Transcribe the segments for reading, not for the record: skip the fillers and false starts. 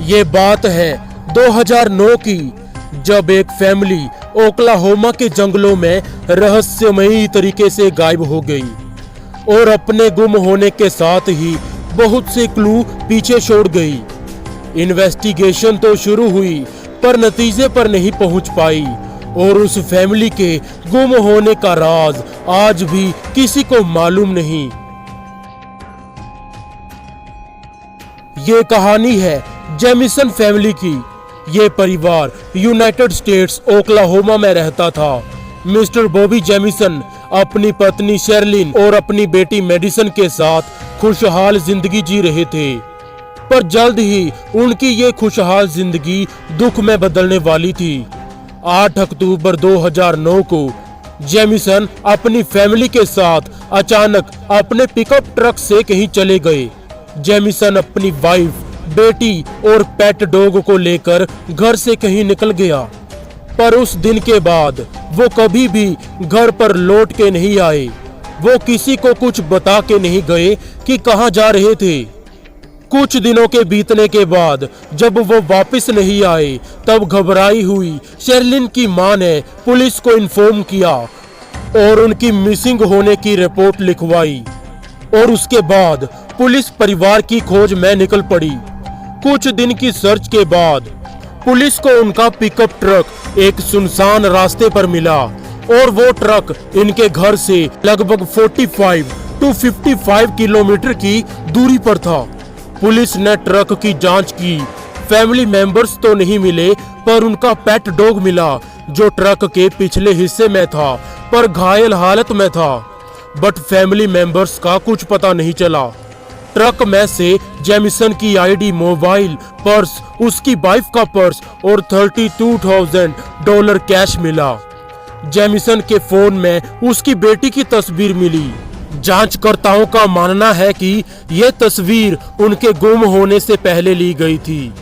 ये बात है 2009 की, जब एक फैमिली ओक्लाहोमा के जंगलों में रहस्यमयी तरीके से गायब हो गई और अपने गुम होने के साथ ही बहुत से क्लू पीछे छोड़ गई। इन्वेस्टिगेशन तो शुरू हुई पर नतीजे पर नहीं पहुंच पाई और उस फैमिली के गुम होने का राज आज भी किसी को मालूम नहीं। ये कहानी है जेमिसन फैमिली की। ये परिवार यूनाइटेड स्टेट्स ओक्लाहोमा में रहता था। मिस्टर बॉबी जेमिसन अपनी पत्नी शेरलिन और अपनी बेटी मेडिसन के साथ खुशहाल जिंदगी जी रहे थे, पर जल्द ही उनकी ये खुशहाल जिंदगी दुख में बदलने वाली थी। 8 अक्टूबर 2009 को जेमिसन अपनी फैमिली के साथ अचानक अपने पिकअप ट्रक से कहीं चले गए। जेमिसन अपनी वाइफ, बेटी और पेट डॉग को लेकर घर से कहीं निकल गया, पर उस दिन के बाद वो कभी भी घर पर लौट के नहीं आए। वो किसी को कुछ बता के नहीं गए कि कहां जा रहे थे। कुछ दिनों के बीतने के बाद जब वो वापस नहीं आए, तब घबराई हुई शेरलिन की मां ने पुलिस को इन्फॉर्म किया और उनकी मिसिंग होने की रिपोर्ट लिखवाई। और उसके बाद पुलिस परिवार की खोज में निकल पड़ी। कुछ दिन की सर्च के बाद पुलिस को उनका पिकअप ट्रक एक सुनसान रास्ते पर मिला और वो ट्रक इनके घर से लगभग 45 to 55 किलोमीटर की दूरी पर था। पुलिस ने ट्रक की जांच की। फैमिली मेंबर्स तो नहीं मिले, पर उनका पेट डॉग मिला जो ट्रक के पिछले हिस्से में था पर घायल हालत में था। बट फैमिली मेंबर्स का कुछ पता नहीं चला। ट्रक में से जेमिसन की आईडी, मोबाइल, पर्स, उसकी वाइफ का पर्स और $32,000 कैश मिला। जेमिसन के फोन में उसकी बेटी की तस्वीर मिली। जांचकर्ताओं का मानना है कि यह तस्वीर उनके गुम होने से पहले ली गई थी।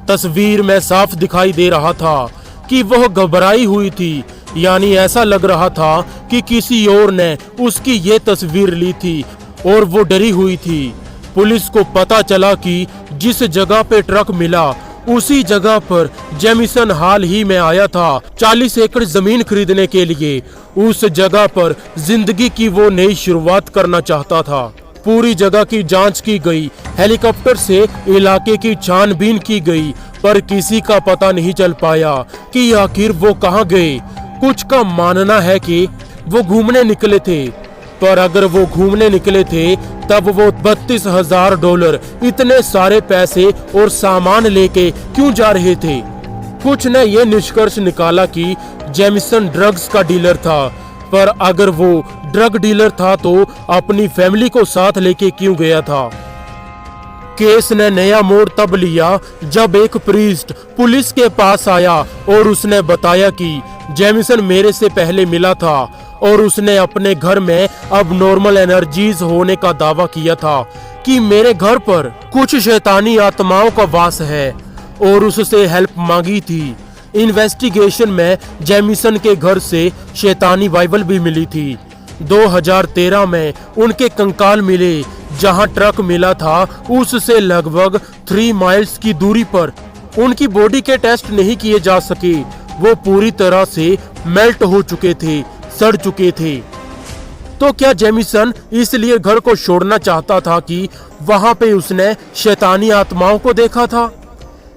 तस्वीर में साफ दिखाई दे रहा था कि वह घबराई हुई थी, यानी ऐसा लग रहा था कि किसी और ने उसकी ये तस्वीर ली थी और वो डरी हुई थी। पुलिस को पता चला कि जिस जगह पे ट्रक मिला उसी जगह पर जेमिसन हाल ही में आया था 40 एकड़ जमीन खरीदने के लिए। उस जगह पर जिंदगी की वो नई शुरुआत करना चाहता था। पूरी जगह की जांच की गई, हेलीकॉप्टर से इलाके की छानबीन की गई, पर किसी का पता नहीं चल पाया कि आखिर वो कहां गए। कुछ का मानना है कि वो घूमने निकले थे, पर अगर वो घूमने निकले थे तब वो $32,000 इतने सारे पैसे और सामान लेके क्यों जा रहे थे। कुछ ने ये निष्कर्ष निकाला कि जेमिसन ड्रग्स का डीलर था, पर अगर वो ड्रग डीलर था तो अपनी फैमिली को साथ लेके क्यों गया था। केस ने नया मोड़ तब लिया जब एक प्रीस्ट पुलिस के पास आया और उसने बताया कि जेमिसन मेरे से पहले मिला था और उसने अपने घर में अब नॉर्मल एनर्जीज होने का दावा किया था कि मेरे घर पर कुछ शैतानी आत्माओं का वास है और उससे हेल्प मांगी थी। इन्वेस्टिगेशन में जेमिसन के घर से शैतानी बाइबल भी मिली थी। 2013 में उनके कंकाल मिले। जहां ट्रक मिला था उससे लगभग 3 माइल्स की दूरी पर। उनकी बॉडी के टेस्ट नहीं किए जा सके, वो पूरी तरह से मेल्ट हो चुके थे, सड़ चुके थे। तो क्या जेमिसन इसलिए घर को छोड़ना चाहता था कि वहां पे उसने शैतानी आत्माओं को देखा था,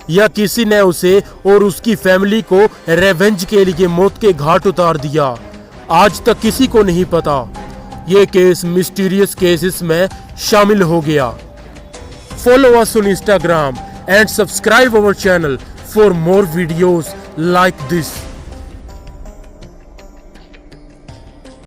या किसी ने उसे और उसकी फैमिली को रेवेंज के लिए मौत के घाट उतार दिया? आज तक किसी को नहीं पता। ये केस मिस्टीरियस केसेस में शामिल हो गया। Follow us on Instagram and subscribe our channel for more videos like this.